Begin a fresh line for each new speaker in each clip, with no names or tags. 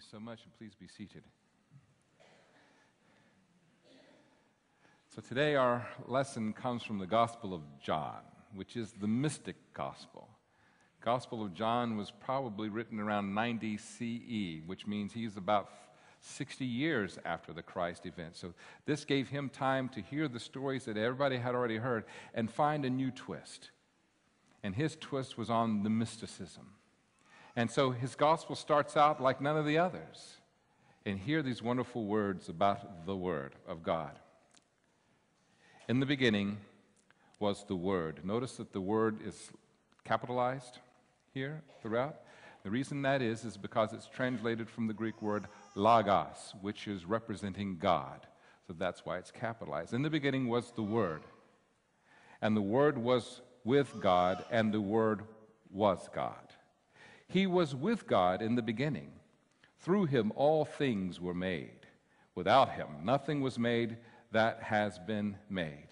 you so much, and please be seated. So today our lesson comes from the Gospel of John, which is the mystic gospel. Gospel of John was probably written around 90 CE, which means he's about 60 years after the Christ event. So this gave him time to hear the stories that everybody had already heard and find a new twist. And his twist was on the mysticism. And so his gospel starts out like none of the others. And hear these wonderful words about the Word of God. In the beginning was the Word. Notice that the word is capitalized here throughout. The reason that is because it's translated from the Greek word logos, which is representing God. So that's why it's capitalized. In the beginning was the Word. And the Word was with God, and the Word was God. He was with God in the beginning. Through him all things were made. Without him nothing was made that has been made.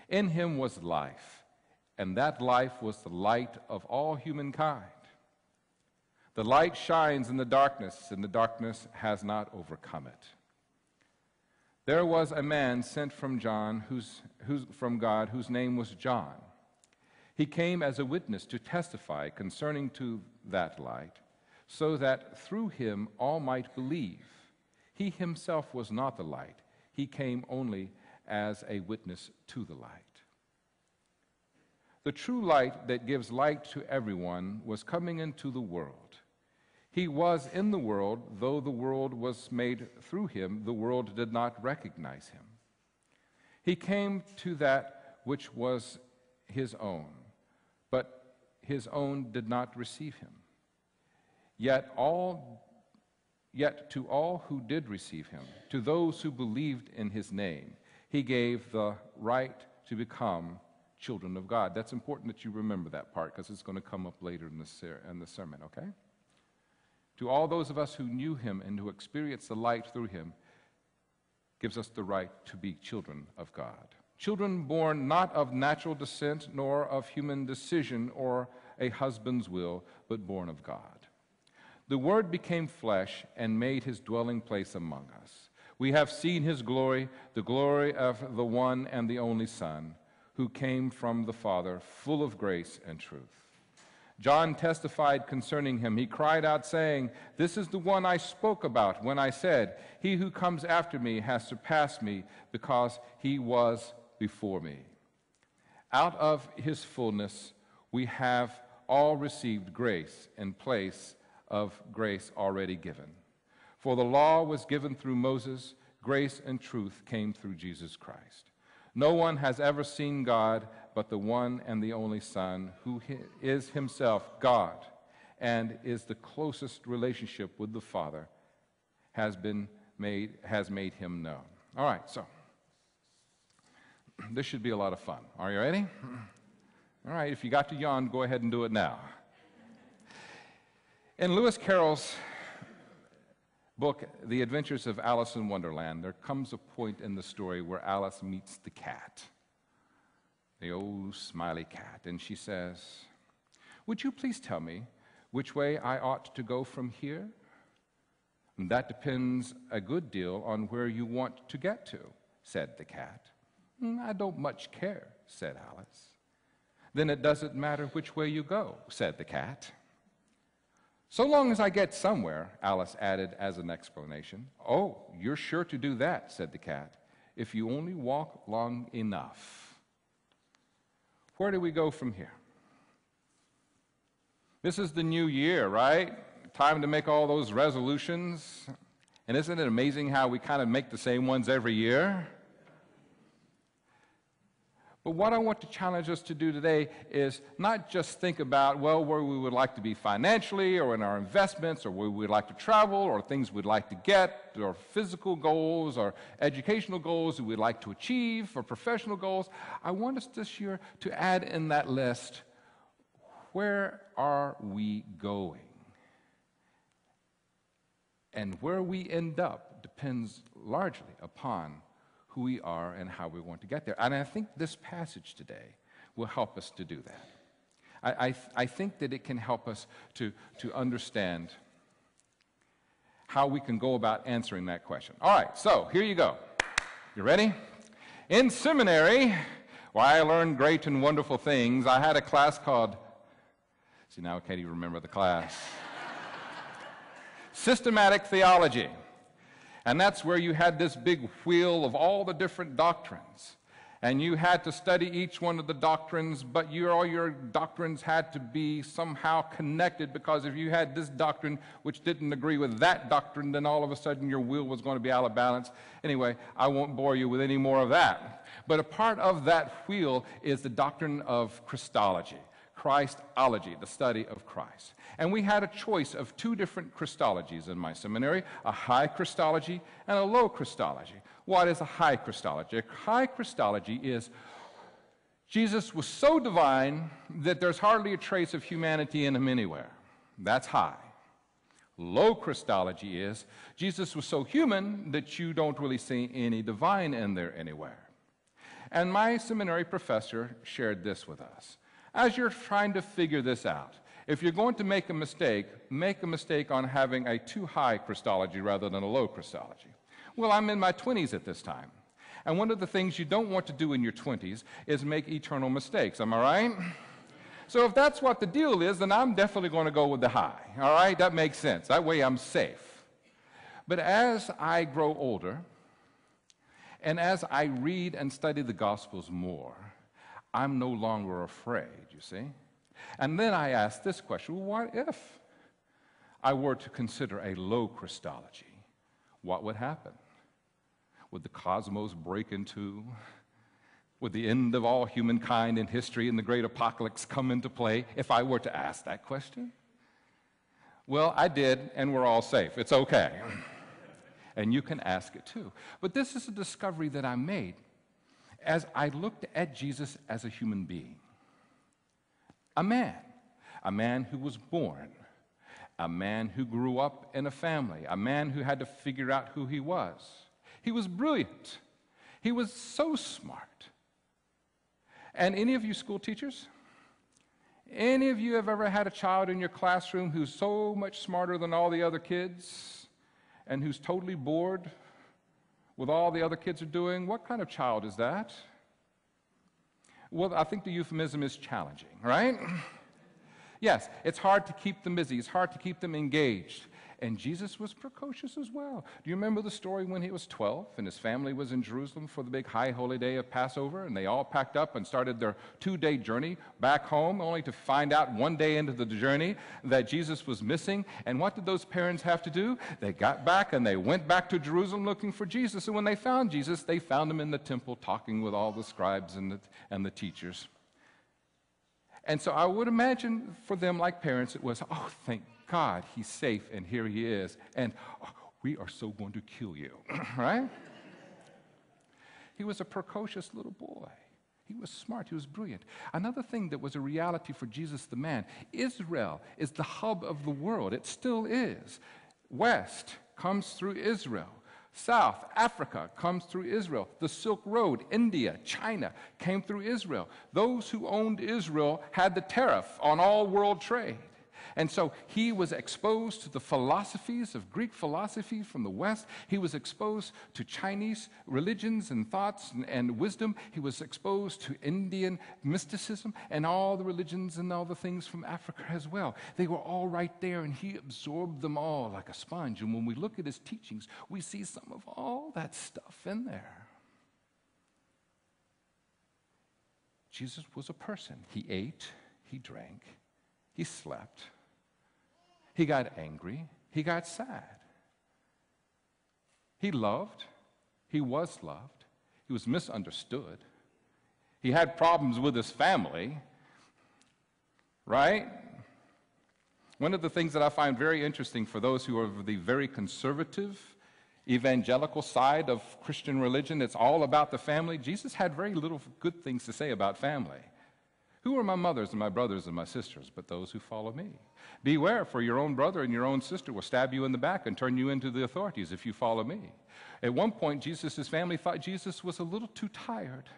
In him was life, and that life was the light of all humankind. The light shines in the darkness, and the darkness has not overcome it. There was a man sent from God whose name was John. He came as a witness to testify concerning to that light, so that through him all might believe. He himself was not the light. He came only as a witness to the light. The true light that gives light to everyone was coming into the world. He was in the world, though the world was made through him, the world did not recognize him. He came to that which was his own, but his own did not receive him. Yet to all who did receive him, to those who believed in his name, he gave the right to become children of God. That's important that you remember that part, because it's going to come up later in the sermon, okay? To all those of us who knew him and who experienced the light through him, gives us the right to be children of God. Children born not of natural descent, nor of human decision or a husband's will, but born of God. The Word became flesh and made his dwelling place among us. We have seen his glory, the glory of the one and the only Son, who came from the Father, full of grace and truth. John testified concerning him. He cried out, saying, "This is the one I spoke about when I said, 'He who comes after me has surpassed me, because he was before me.'" Out of his fullness we have all received grace in place of grace already given. For the law was given through Moses, grace and truth came through Jesus Christ. No one has ever seen God but the one and the only Son, who is himself God and is the closest relationship with the Father, has made him known. All right, so this should be a lot of fun. Are you ready? All right, if you got to yawn, go ahead and do it now. In Lewis Carroll's book, The Adventures of Alice in Wonderland, there comes a point in the story where Alice meets the cat, the old smiley cat, and she says, "Would you please tell me which way I ought to go from here?" "And that depends a good deal on where you want to get to," said the cat. "I don't much care," said Alice. "Then it doesn't matter which way you go," said the cat. "So long as I get somewhere," Alice added as an explanation. "Oh, you're sure to do that," said the cat, "if you only walk long enough." Where do we go from here? This is the new year, right? Time to make all those resolutions. And isn't it amazing how we kind of make the same ones every year? But what I want to challenge us to do today is not just think about, well, where we would like to be financially or in our investments or where we'd like to travel or things we'd like to get or physical goals or educational goals that we'd like to achieve or professional goals. I want us this year to add in that list, where are we going? And where we end up depends largely upon who we are and how we want to get there. And I think this passage today will help us to do that. I think that it can help us to understand how we can go about answering that question. All right, so here you go. You ready? In seminary, where I learned great and wonderful things, I had a class called, see, now I can't even remember the class, Systematic Theology. And that's where you had this big wheel of all the different doctrines. And you had to study each one of the doctrines, but all your doctrines had to be somehow connected, because if you had this doctrine which didn't agree with that doctrine, then all of a sudden your wheel was going to be out of balance. Anyway, I won't bore you with any more of that. But a part of that wheel is the doctrine of Christology. Christology, the study of Christ. And we had a choice of two different Christologies in my seminary, a high Christology and a low Christology. What is a high Christology? A high Christology is Jesus was so divine that there's hardly a trace of humanity in him anywhere. That's high. Low Christology is Jesus was so human that you don't really see any divine in there anywhere. And my seminary professor shared this with us. As you're trying to figure this out, if you're going to make a mistake on having a too high Christology rather than a low Christology. Well, I'm in my 20s at this time. And one of the things you don't want to do in your 20s is make eternal mistakes. Am I right? So if that's what the deal is, then I'm definitely going to go with the high. All right? That makes sense. That way I'm safe. But as I grow older, and as I read and study the Gospels more, I'm no longer afraid, you see? And then I ask this question, well, what if I were to consider a low Christology? What would happen? Would the cosmos break in two? Would the end of all humankind in history and the great apocalypse come into play if I were to ask that question? Well, I did, and we're all safe. It's okay. And you can ask it too. But this is a discovery that I made as I looked at Jesus as a human being. A man who was born, a man who grew up in a family, a man who had to figure out who he was. He was brilliant. He was so smart. And any of you school teachers, any of you have ever had a child in your classroom who's so much smarter than all the other kids and who's totally bored with all the other kids are doing? What kind of child is that? Well, I think the euphemism is challenging, right? Yes, it's hard to keep them busy. It's hard to keep them engaged. And Jesus was precocious as well. Do you remember the story when he was 12 and his family was in Jerusalem for the big high holy day of Passover, and they all packed up and started their 2-day journey back home, only to find out one day into the journey that Jesus was missing? And what did those parents have to do? They got back and they went back to Jerusalem looking for Jesus. And when they found Jesus, they found him in the temple talking with all the scribes and the teachers. And so I would imagine for them, like parents, it was, oh, thank God, he's safe, and here he is, and oh, we are so going to kill you, right? He was a precocious little boy. He was smart. He was brilliant. Another thing that was a reality for Jesus the man, Israel is the hub of the world. It still is. West comes through Israel. South Africa comes through Israel. The Silk Road, India, China came through Israel. Those who owned Israel had the tariff on all world trade. And so he was exposed to the philosophies of Greek philosophy from the West. He was exposed to Chinese religions and thoughts and wisdom. He was exposed to Indian mysticism and all the religions and all the things from Africa as well. They were all right there, and he absorbed them all like a sponge. And when we look at his teachings, we see some of all that stuff in there. Jesus was a person. He ate, he drank, he slept. He got angry. He got sad. He loved. He was loved. He was misunderstood. He had problems with his family, right? One of the things that I find very interesting for those who are of the very conservative, evangelical side of Christian religion, it's all about the family. Jesus had very little good things to say about family. Who are my mothers and my brothers and my sisters but those who follow me? Beware, for your own brother and your own sister will stab you in the back and turn you into the authorities if you follow me. At one point, Jesus' family thought Jesus was a little too tired,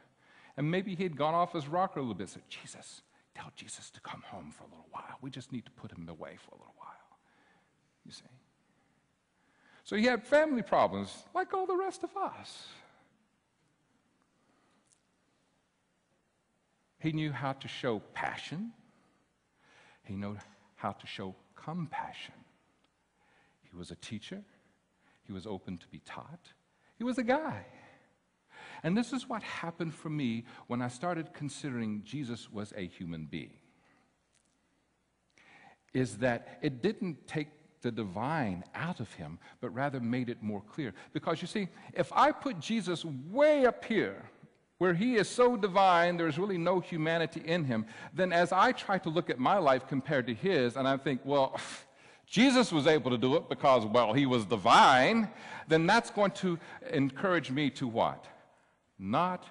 and maybe he had gone off his rocker a little bit. Said, Jesus, tell Jesus to come home for a little while. We just need to put him away for a little while, you see. So he had family problems like all the rest of us. He knew how to show passion. He knew how to show compassion. He was a teacher. He was open to be taught. He was a guy. And this is what happened for me when I started considering Jesus was a human being. Is that it didn't take the divine out of him, but rather made it more clear. Because you see, if I put Jesus way up here, where he is so divine, there's really no humanity in him, then as I try to look at my life compared to his, and I think, well, Jesus was able to do it because, well, he was divine, then that's going to encourage me to what? Not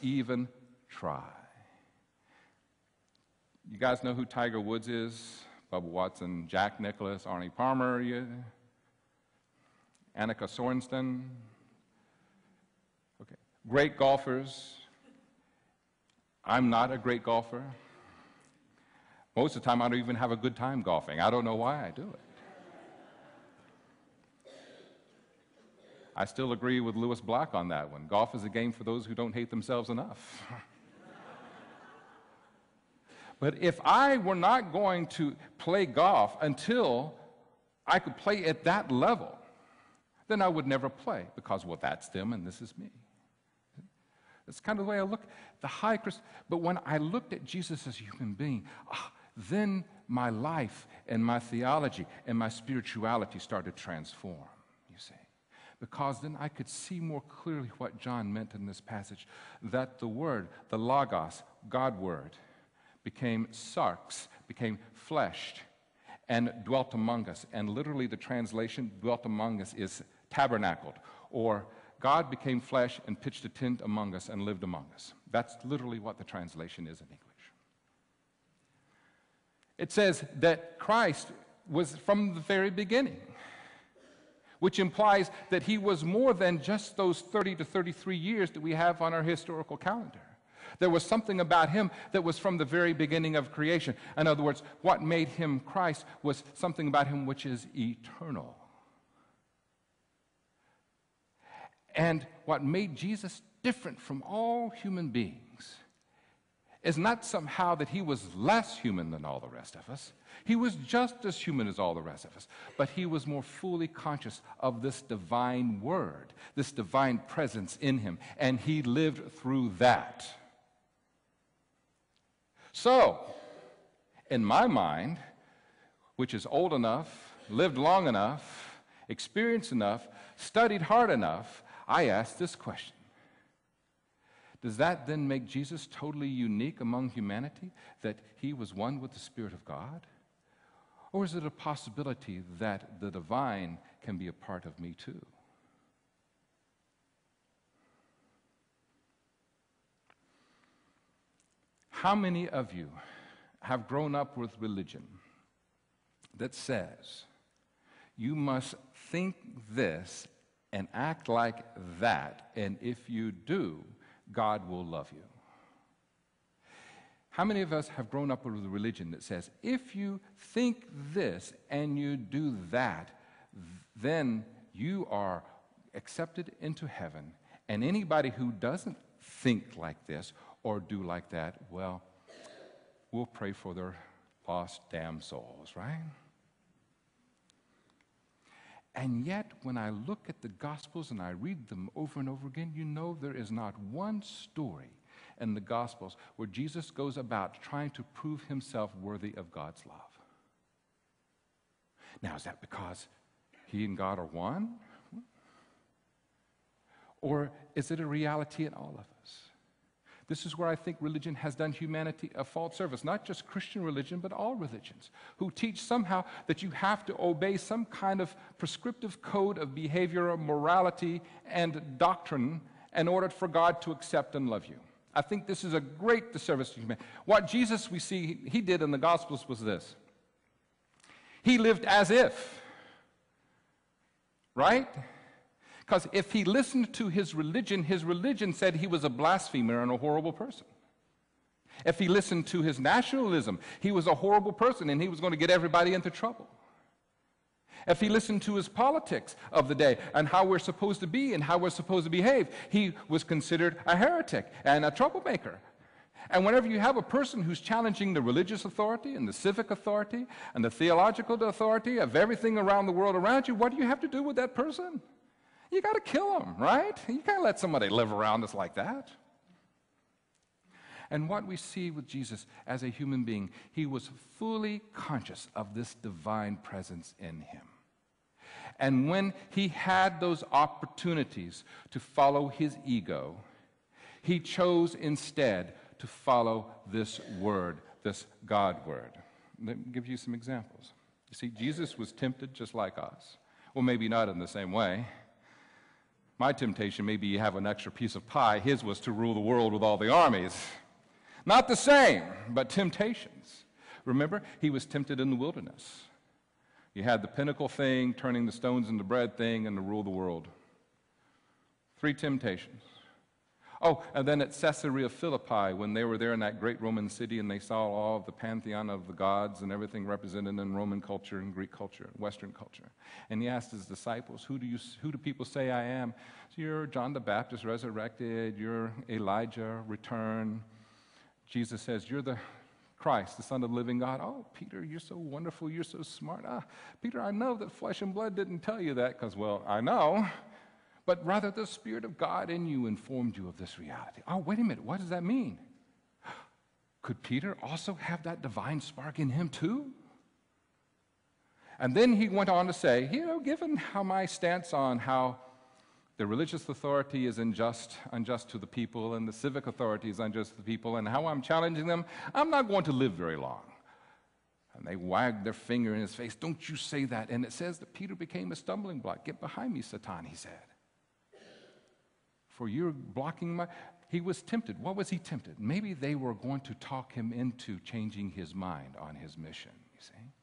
even try. You guys know who Tiger Woods is? Bubba Watson, Jack Nicklaus, Arnie Palmer, Annika Sorenstam. Okay. Great golfers. I'm not a great golfer. Most of the time, I don't even have a good time golfing. I don't know why I do it. I still agree with Lewis Black on that one. Golf is a game for those who don't hate themselves enough. But if I were not going to play golf until I could play at that level, then I would never play because, well, that's them and this is me. That's kind of the way I look. The high Christ. But when I looked at Jesus as a human being, then my life and my theology and my spirituality started to transform, you see. Because then I could see more clearly what John meant in this passage, that the Word, the Logos, God Word, became sarx, became fleshed, and dwelt among us. And literally the translation, dwelt among us, is tabernacled, or God became flesh and pitched a tent among us and lived among us. That's literally what the translation is in English. It says that Christ was from the very beginning, which implies that he was more than just those 30 to 33 years that we have on our historical calendar. There was something about him that was from the very beginning of creation. In other words, what made him Christ was something about him which is eternal. And what made Jesus different from all human beings is not somehow that he was less human than all the rest of us. He was just as human as all the rest of us, but he was more fully conscious of this divine word, this divine presence in him, and he lived through that. So, in my mind, which is old enough, lived long enough, experienced enough, studied hard enough, I ask this question. Does that then make Jesus totally unique among humanity, that he was one with the Spirit of God? Or is it a possibility that the divine can be a part of me too? How many of you have grown up with religion that says you must think this and act like that, and if you do, God will love you? How many of us have grown up with a religion that says, if you think this and you do that, then you are accepted into heaven, and anybody who doesn't think like this or do like that, well, we'll pray for their lost damn souls, right? And yet, when I look at the Gospels and I read them over and over again, you know there is not one story in the Gospels where Jesus goes about trying to prove himself worthy of God's love. Now, is that because he and God are one? Or is it a reality in all of us? This is where I think religion has done humanity a false service, not just Christian religion, but all religions, who teach somehow that you have to obey some kind of prescriptive code of behavior, morality, and doctrine in order for God to accept and love you. I think this is a great disservice to humanity. What Jesus, we see, he did in the Gospels was this. He lived as if, right? Because if he listened to his religion said he was a blasphemer and a horrible person. If he listened to his nationalism, he was a horrible person and he was going to get everybody into trouble. If he listened to his politics of the day and how we're supposed to be and how we're supposed to behave, he was considered a heretic and a troublemaker. And whenever you have a person who's challenging the religious authority and the civic authority and the theological authority of everything around the world around you, what do you have to do with that person? You got to kill him, right? You can't let somebody live around us like that. And what we see with Jesus as a human being, he was fully conscious of this divine presence in him. And when he had those opportunities to follow his ego, he chose instead to follow this word, this God word. Let me give you some examples. You see, Jesus was tempted just like us. Well, maybe not in the same way. My temptation, maybe you have an extra piece of pie. His was to rule the world with all the armies. Not the same, but temptations. Remember, he was tempted in the wilderness. You had the pinnacle thing, turning the stones into bread thing, and to rule the world. 3 temptations. Oh, and then at Caesarea Philippi, when they were there in that great Roman city and they saw all of the pantheon of the gods and everything represented in Roman culture and Greek culture and Western culture. And he asked his disciples, who do people say I am? So you're John the Baptist resurrected, you're Elijah returned. Jesus says, you're the Christ, the Son of the living God. Oh, Peter, you're so wonderful, you're so smart. Peter, I know that flesh and blood didn't tell you that because, well, I know. But rather the Spirit of God in you informed you of this reality. Oh, wait a minute, what does that mean? Could Peter also have that divine spark in him too? And then he went on to say, given how my stance on how the religious authority is unjust to the people, and the civic authority is unjust to the people, and how I'm challenging them, I'm not going to live very long. And they wagged their finger in his face. Don't you say that. And it says that Peter became a stumbling block. Get behind me, Satan, he said. For you're blocking my... He was tempted. What was he tempted? Maybe they were going to talk him into changing his mind on his mission, you see.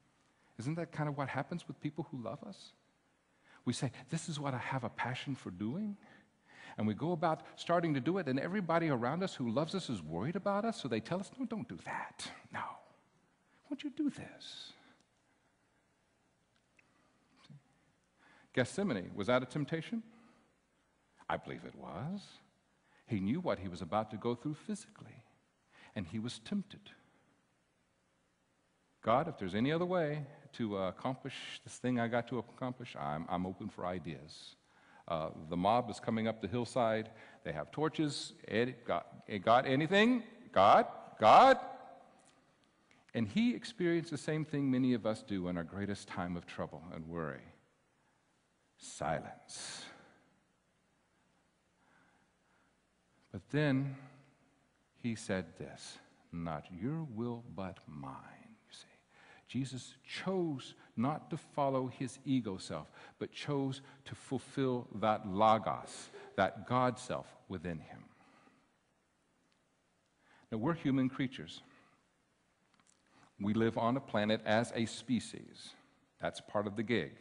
Isn't that kind of what happens with people who love us? We say, this is what I have a passion for doing. And we go about starting to do it, and everybody around us who loves us is worried about us, so they tell us, no, don't do that. No. Won't you do this? Gethsemane, was that a temptation? I believe it was. He knew what he was about to go through physically, and he was tempted. God, if there's any other way to accomplish this thing I got to accomplish, I'm open for ideas. The mob is coming up the hillside. They have torches. God, anything? God? And he experienced the same thing many of us do in our greatest time of trouble and worry. Silence. But then he said this, not your will but mine. Jesus chose not to follow his ego self, but chose to fulfill that logos, that God self within him. Now, we're human creatures. We live on a planet as a species. That's part of the gig.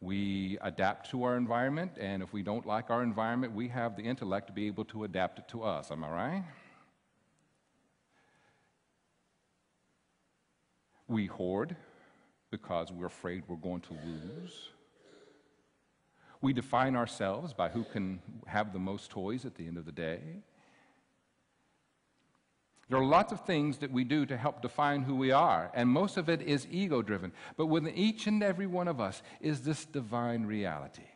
We adapt to our environment, and if we don't like our environment, we have the intellect to be able to adapt it to us. Am I right? We hoard because we're afraid we're going to lose. We define ourselves by who can have the most toys at the end of the day. There are lots of things that we do to help define who we are, and most of it is ego-driven. But within each and every one of us is this divine reality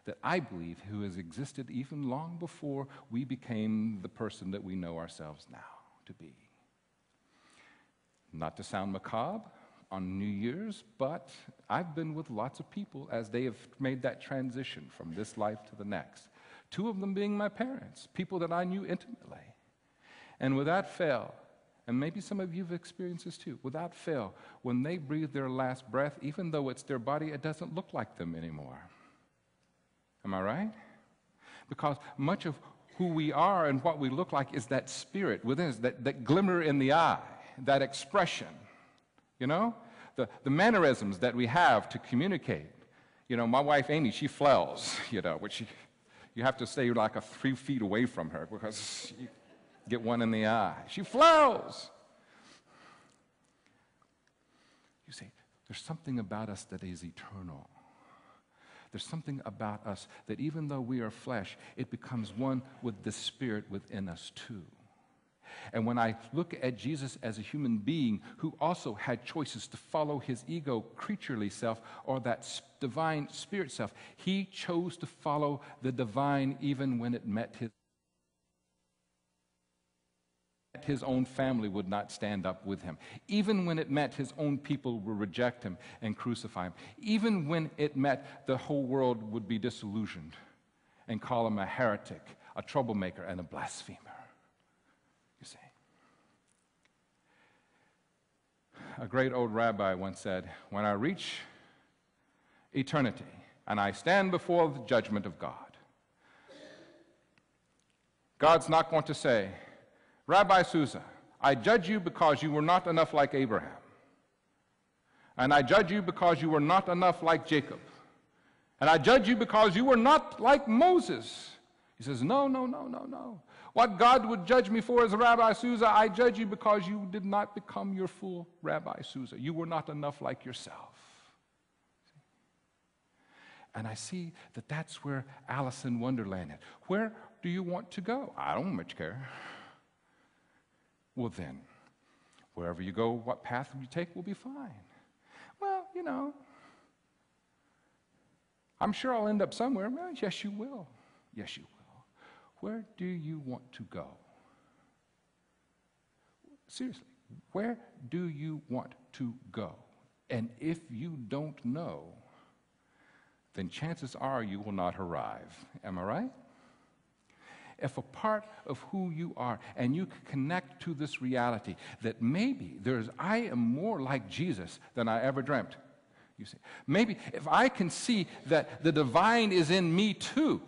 that I believe who has existed even long before we became the person that we know ourselves now to be. Not to sound macabre on New Year's, but I've been with lots of people as they have made that transition from this life to the next. 2 of them being my parents, people that I knew intimately. And without fail, and maybe some of you have experienced this too, without fail, when they breathe their last breath, even though it's their body, it doesn't look like them anymore. Am I right? Because much of who we are and what we look like is that spirit within us, that glimmer in the eye, that expression, the mannerisms that we have to communicate. My wife Amy, she flails, which you have to stay like 3 feet away from her because you get one in the eye. She flails. You say, There's something about us that is eternal. There's something about us that even though we are flesh, it becomes one with the Spirit within us too. And when I look at Jesus as a human being who also had choices to follow his ego creaturely self or that divine spirit self, he chose to follow the divine even when it met his own family would not stand up with him. Even when it meant his own people would reject him and crucify him. Even when it meant the whole world would be disillusioned and call him a heretic, a troublemaker, and a blasphemer. You see. A great old rabbi once said, when I reach eternity and I stand before the judgment of God, God's not going to say, Rabbi Sousa, I judge you because you were not enough like Abraham. And I judge you because you were not enough like Jacob. And I judge you because you were not like Moses. He says, no, no, no, no, no. What God would judge me for as Rabbi Sousa, I judge you because you did not become your full Rabbi Sousa. You were not enough like yourself. And I see that that's where Alice in Wonderland is. Where do you want to go? I don't much care. Well then, wherever you go, what path you take will be fine. Well, you know, I'm sure I'll end up somewhere. Well, yes, you will. Yes, you will. Where do you want to go? Seriously, where do you want to go? And if you don't know, then chances are you will not arrive. Am I right? If a part of who you are, and you can connect to this reality that maybe I am more like Jesus than I ever dreamt. You see, maybe if I can see that the divine is in me too,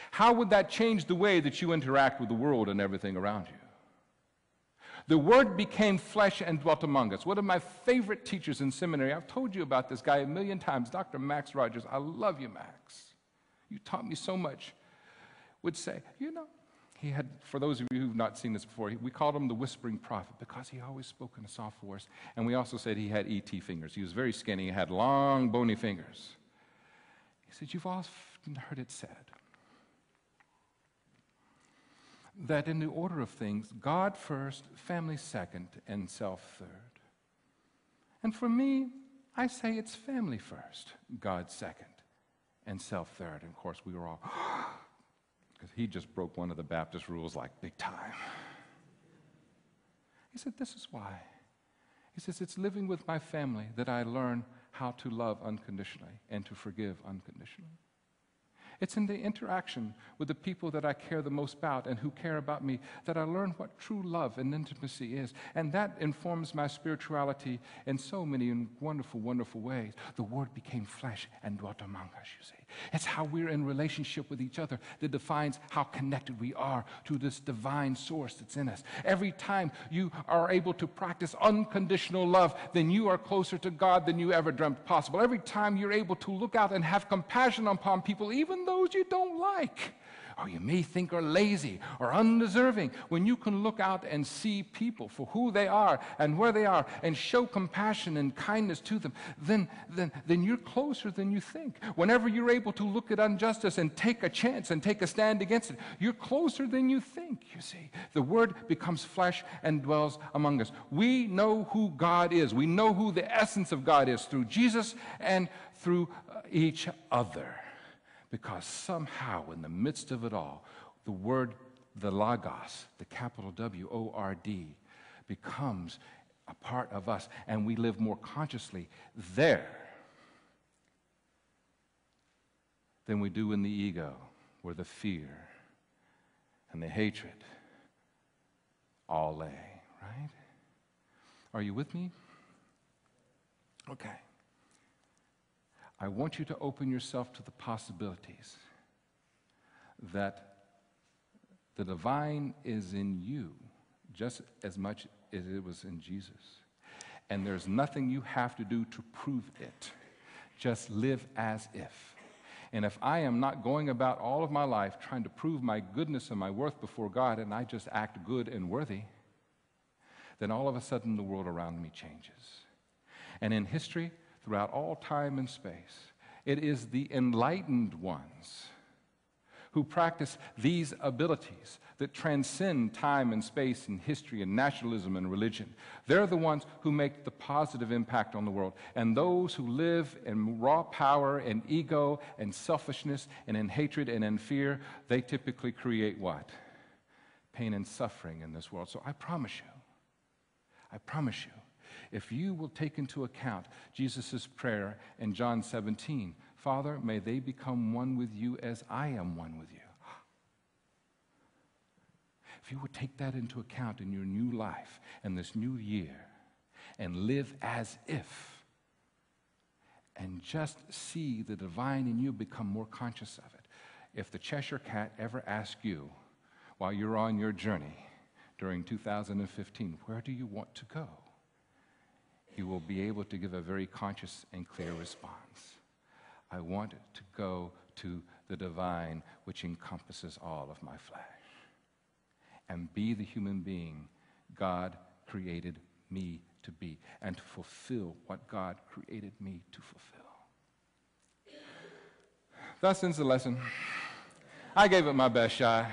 how would that change the way that you interact with the world and everything around you? The Word became flesh and dwelt among us. One of my favorite teachers in seminary, I've told you about this guy a million times, Dr. Max Rogers. I love you, Max. You taught me so much. Would say, you know, he had, for those of you who've not seen this before, we called him the whispering prophet because he always spoke in a soft voice. And we also said he had E.T. fingers. He was very skinny. He had long, bony fingers. He said, you've often heard it said that in the order of things, God first, family second, and self third. And for me, I say it's family first, God second, and self third. And of course, we were all... because he just broke one of the Baptist rules like big time. He said, this is why. He says, it's living with my family that I learn how to love unconditionally and to forgive unconditionally. It's in the interaction with the people that I care the most about and who care about me that I learn what true love and intimacy is. And that informs my spirituality in so many wonderful, wonderful ways. The Word became flesh and dwelt among us, you see. It's how we're in relationship with each other that defines how connected we are to this divine source that's in us. Every time you are able to practice unconditional love, then you are closer to God than you ever dreamt possible. Every time you're able to look out and have compassion upon people, even those you don't like, or you may think are lazy or undeserving, when you can look out and see people for who they are and where they are and show compassion and kindness to them, then you're closer than you think. Whenever you're able to look at injustice and take a chance and take a stand against it, you're closer than you think, you see. The Word becomes flesh and dwells among us. We know who God is. We know who the essence of God is through Jesus and through each other. Because somehow in the midst of it all, the word, the Logos, the capital W-O-R-D, becomes a part of us, and we live more consciously there than we do in the ego, where the fear and the hatred all lay, right? Are you with me? Okay. I want you to open yourself to the possibilities that the divine is in you just as much as it was in Jesus. And there's nothing you have to do to prove it. Just live as if. And if I am not going about all of my life trying to prove my goodness and my worth before God, and I just act good and worthy, then all of a sudden the world around me changes. And in history, throughout all time and space, it is the enlightened ones who practice these abilities that transcend time and space and history and nationalism and religion. They're the ones who make the positive impact on the world. And those who live in raw power and ego and selfishness and in hatred and in fear, they typically create what? Pain and suffering in this world. So I promise you, if you will take into account Jesus' prayer in John 17, Father, may they become one with you as I am one with you. If you would take that into account in your new life and this new year and live as if, and just see the divine in you, become more conscious of it. If the Cheshire Cat ever asks you while you're on your journey during 2015, where do you want to go? You will be able to give a very conscious and clear response. I want to go to the divine which encompasses all of my flesh and be the human being God created me to be and to fulfill what God created me to fulfill. Thus ends the lesson. I gave it my best shot.